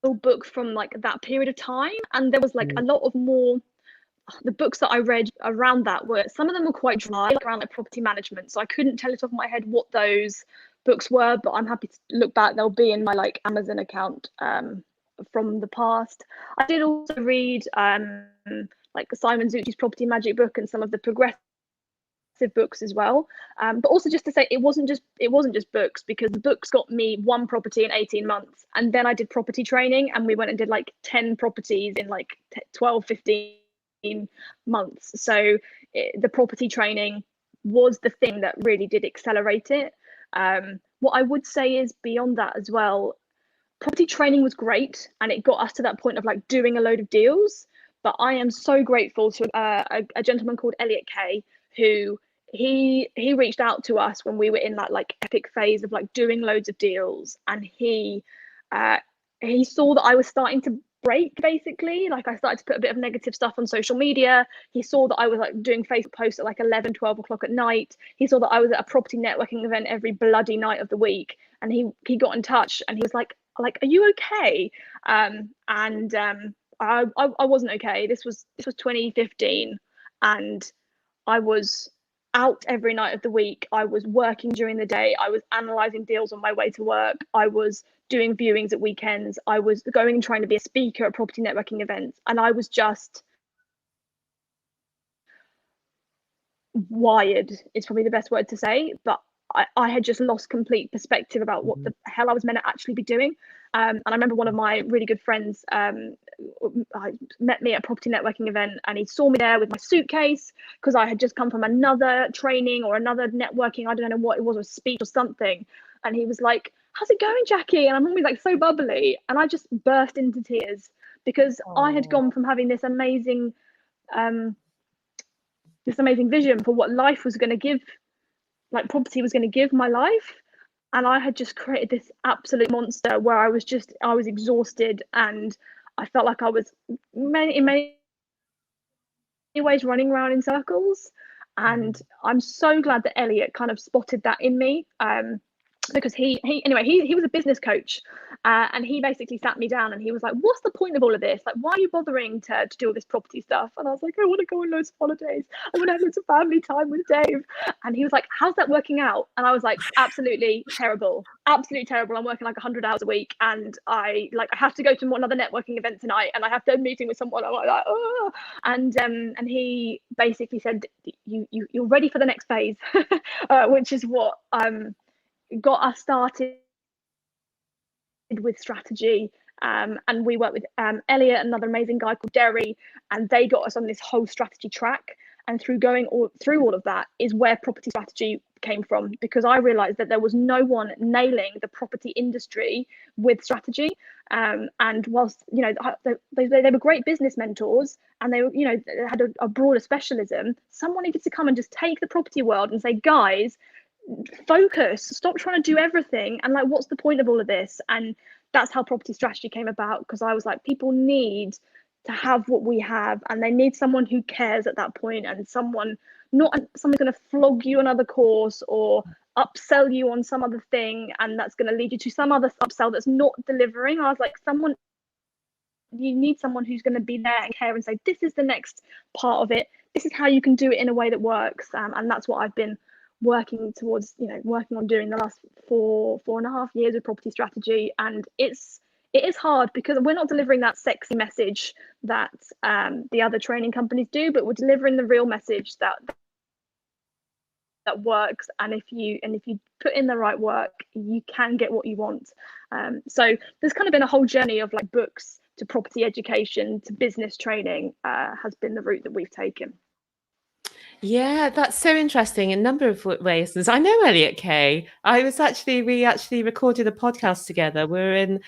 books from like that period of time, and there was like a lot of more. The books that I read around that were, some of them were quite dry, like around like property management, so I couldn't tell it off my head what those books were, but I'm happy to look back. They'll be in my like Amazon account from the past. I did also read like Simon Zucchi's Property Magic book and some of the progressive books as well, but also just to say, it wasn't just books, because the books got me one property in 18 months, and then I did property training, and we went and did like 10 properties in like 12, 15 months. So the property training was the thing that really did accelerate it. What I would say is, beyond that as well, property training was great, and it got us to that point of like doing a load of deals. But I am so grateful to a gentleman called Elliot Kay, who he reached out to us when we were in that like epic phase of like doing loads of deals, and he saw that I was starting to break, basically. Like, I started to put a bit of negative stuff on social media. He saw that I was like doing Facebook posts at like 11, 12 o'clock at night. He saw that I was at a property networking event every bloody night of the week, and he got in touch, and he was like, are you okay? I wasn't okay. This was 2015, and I was out every night of the week. I was working during the day. I was analysing deals on my way to work. I was doing viewings at weekends. I was going and trying to be a speaker at property networking events. And I was just wired, is probably the best word to say. But I had just lost complete perspective about what the hell I was meant to actually be doing. And I remember one of my really good friends met me at a property networking event, and he saw me there with my suitcase, because I had just come from another training or another networking, I don't know what it was, or speech or something. And he was like, how's it going, Jackie? And I'm always like so bubbly. And I just burst into tears, because I had gone from having this amazing vision for what life was going to give, like property was going to give my life, and I had just created this absolute monster where I was exhausted, and I felt like I was in many ways running around in circles. And I'm so glad that Elliot kind of spotted that in me, because he was a business coach, and he basically sat me down, and he was like, what's the point of all of this? Like, why are you bothering to do all this property stuff? And I was like, I want to go on loads of holidays, I want to have loads of family time with Dave. And he was like, how's that working out? And I was like, absolutely terrible. I'm working like 100 hours a week, and I have to go to another networking event tonight, and I have to have a meeting with someone. I'm like, oh. And he basically said, you're ready for the next phase, which is what got us started with strategy. And we worked with Elliot, another amazing guy called Derry, and they got us on this whole strategy track. And through going through all of that is where property strategy came from, because I realized that there was no one nailing the property industry with strategy. And whilst they were great business mentors, and they were, they had a broader specialism, someone needed to come and just take the property world and say, guys, focus, stop trying to do everything, and like, what's the point of all of this? And that's how property strategy came about, because I was like, people need to have what we have, and they need someone who cares at that point, and someone's going to flog you another course or upsell you on some other thing, and that's going to lead you to some other upsell that's not delivering. I was like, you need someone who's going to be there and care and say, this is the next part of it, this is how you can do it in a way that works. And that's what I've been working towards, working on doing the last 4.5 years of property strategy. And it is hard, because we're not delivering that sexy message that the other training companies do, but we're delivering the real message that works. And if you put in the right work, you can get what you want. So there's kind of been a whole journey of like books to property education to business training, has been the route that we've taken. Yeah, that's so interesting in a number of ways. I know Elliot Kay. We actually recorded a podcast together. We're in.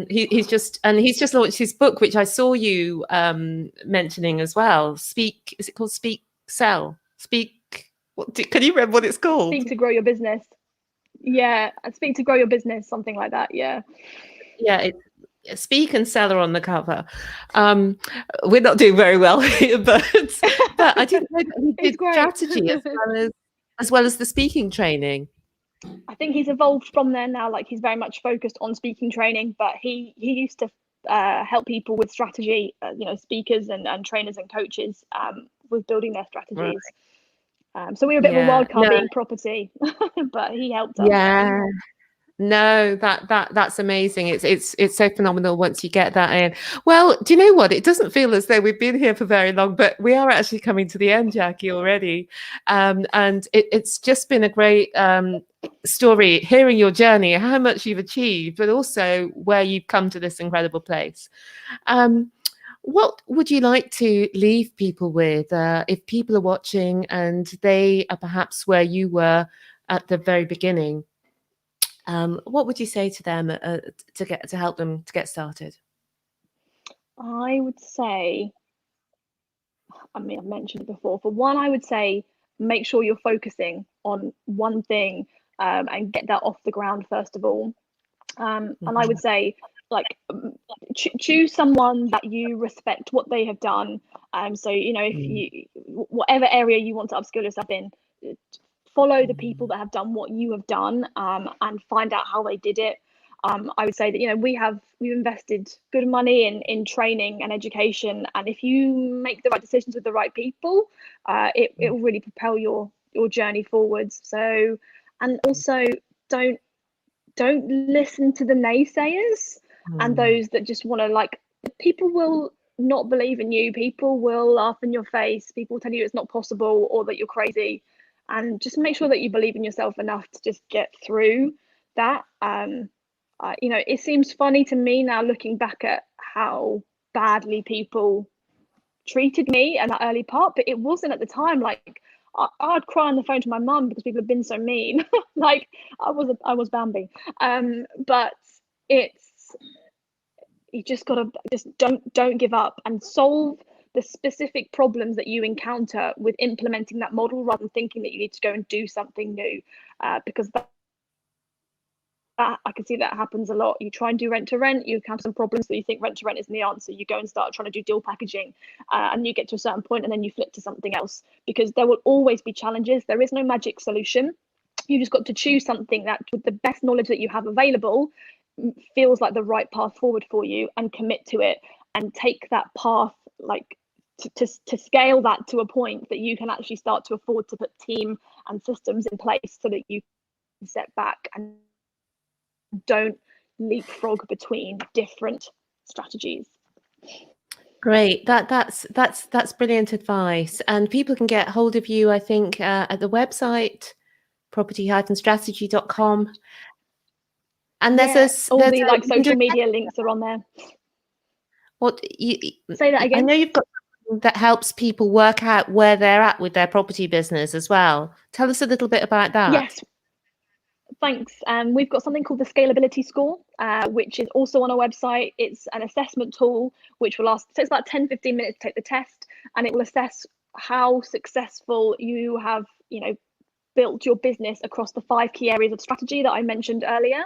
He's just launched his book, which I saw you mentioning as well. Speak. Is it called Speak Sell? Speak. Can you remember what it's called? Speak to Grow Your Business. Yeah, Speak to Grow Your Business, something like that. Yeah. Yeah. Speak and Sell are on the cover. We're not doing very well here, but I didn't know that he did strategy as well as the speaking training. I think he's evolved from there now. Like, he's very much focused on speaking training, but he used to help people with strategy, speakers and trainers and coaches with building their Right. strategies. So we were a bit of a Yeah. wild card being property, but he helped us. Yeah. No, that's amazing. It's so phenomenal once you get that in. Well, do you know what? It doesn't feel as though we've been here for very long, but we are actually coming to the end, Jackie, already. And it's just been a great story, hearing your journey, how much you've achieved, but also where you've come to this incredible place. What would you like to leave people with if people are watching and they are perhaps where you were at the very beginning? What would you say to them to help them to get started? I would say, I mean, I've mentioned it before. For one, I would say make sure you're focusing on one thing and get that off the ground first of all. And I would say, like, choose someone that you respect what they have done. So if you, whatever area you want to upskill yourself in, follow the people that have done what you have done and find out how they did it. I would say that we've invested good money in training and education, and if you make the right decisions with the right people, it will really propel your journey forwards. So, and also don't listen to the naysayers and those that just want to, people will not believe in you. People will laugh in your face. People will tell you it's not possible or that you're crazy, and just make sure that you believe in yourself enough to just get through that. It seems funny to me now looking back at how badly people treated me in that early part, but it wasn't at the time. Like, I'd cry on the phone to my mum because people had been so mean. Like, I was Bambi. But it's, you just gotta don't give up and solve the specific problems that you encounter with implementing that model, rather than thinking that you need to go and do something new, because that I can see that happens a lot. You try and do rent to rent, you encounter some problems that you think rent to rent isn't the answer. You go and start trying to do deal packaging, and you get to a certain point and then you flip to something else, because there will always be challenges. There is no magic solution. You just got to choose something that, with the best knowledge that you have available, feels like the right path forward for you, and commit to it and take that path, like, to scale that to a point that you can actually start to afford to put team and systems in place so that you can step back and don't leapfrog between different strategies. Great. That's brilliant advice. And people can get hold of you, I think, at the website property-strategy.com. And there's all the social media links are on there. What you say that again? I know you've got something that helps people work out where they're at with their property business as well. Tell us a little bit about that. Yes. Thanks. We've got something called the Scalability Score, which is also on our website. It's an assessment tool which will last, so it's about 10-15 minutes to take the test, and it will assess how successful you have, built your business across the 5 key areas of strategy that I mentioned earlier.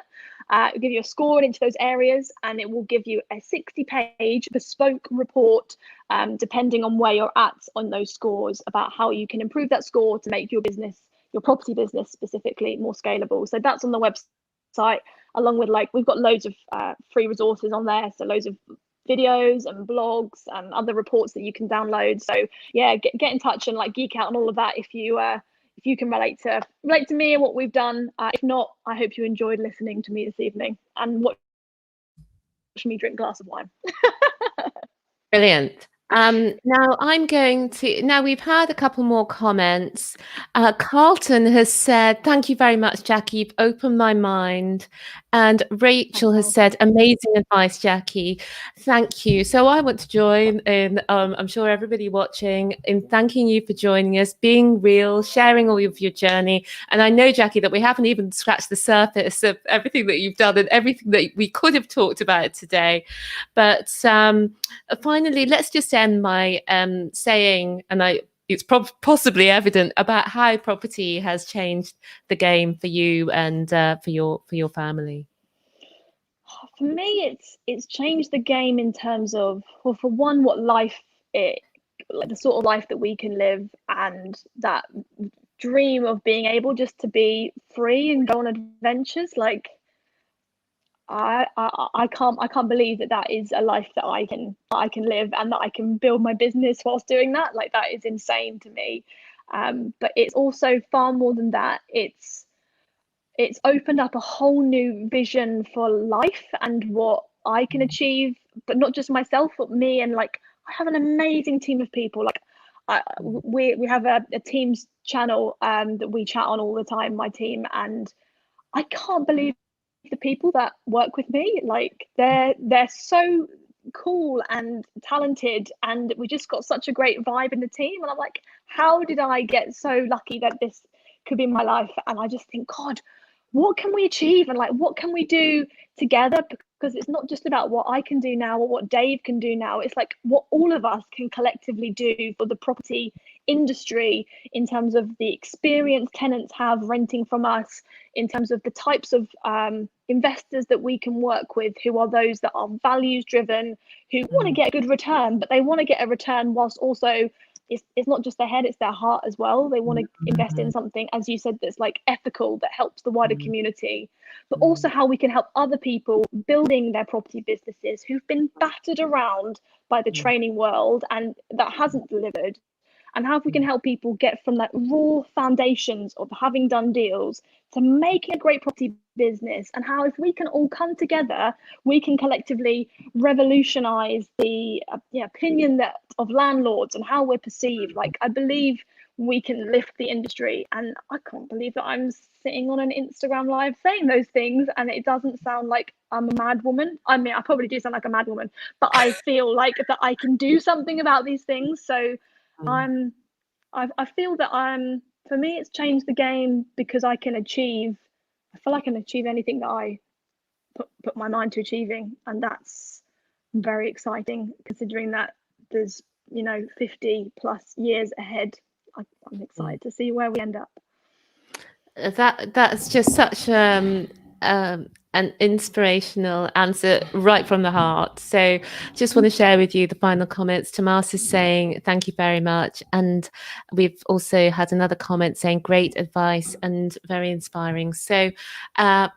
It'll give you a score in each of those areas, and it will give you a 60-page bespoke report, depending on where you're at on those scores, about how you can improve that score to make your business, your property business specifically, more scalable. So that's on the website, along with, we've got loads of free resources on there, so loads of videos and blogs and other reports that you can download. So yeah, get in touch and geek out on all of that if you can relate to me and what we've done. If not, I hope you enjoyed listening to me this evening and watch me drink a glass of wine. Brilliant. Now we've had a couple more comments. Carlton has said, thank you very much, Jackie. You've opened my mind. And Rachel has said, amazing advice, Jackie. Thank you. So I want to join in, I'm sure everybody watching, in thanking you for joining us, being real, sharing all of your journey. And I know, Jackie, that we haven't even scratched the surface of everything that you've done and everything that we could have talked about today. But finally, let's just end by saying, and it's possibly evident, about how property has changed the game for you and for your family. For me, it's changed the game in terms of, well, for one, what life the sort of life that we can live, and that dream of being able just to be free and go on adventures. Like I can't believe that that is a life that I can live, and that I can build my business whilst doing that. Like that is insane to me. But it's also far more than that. It's opened up a whole new vision for life and what I can achieve, but not just myself, but me. And like, I have an amazing team of people. Like, we have a Teams channel that we chat on all the time, my team, and I can't believe the people that work with me. Like, they're so cool and talented, and we just got such a great vibe in the team. And I'm like, how did I get so lucky that this could be my life? And I just think, God, what can we achieve, and like what can we do together? Because it's not just about what I can do now or what Dave can do now. It's like what all of us can collectively do for the property industry, in terms of the experience tenants have renting from us, in terms of the types of investors that we can work with, who are those that are values driven, who want to get a good return, but they want to get a return whilst also it's not just their head, it's their heart as well. They want to invest in something, as you said, that's like ethical, that helps the wider community, but also how we can help other people building their property businesses who've been battered around by the training world and that hasn't delivered, and how we can help people get from that raw foundations of having done deals to making a great property business, and how if we can all come together, we can collectively revolutionize the opinion that of landlords and how we're perceived. Like, I believe we can lift the industry, and I can't believe that I'm sitting on an Instagram live saying those things, and it doesn't sound like I'm a mad woman. I mean, I probably do sound like a mad woman, but I feel like that I can do something about these things. So I feel that for me, it's changed the game, because I feel I can achieve anything that I put my mind to achieving. And that's very exciting, considering that there's, 50 plus years ahead. I'm excited to see where we end up. That's just such an inspirational answer right from the heart. So just want to share with you the final comments. Tomas is saying thank you very much, and we've also had another comment saying great advice and very inspiring. So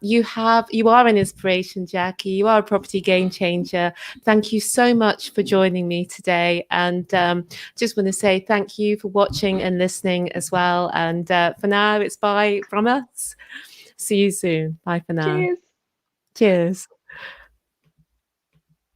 you are an inspiration, Jackie. You are a property game changer. Thank you so much for joining me today, and just want to say thank you for watching and listening as well. And for now, it's bye from us. See you soon. Bye for now. Cheers. Cheers.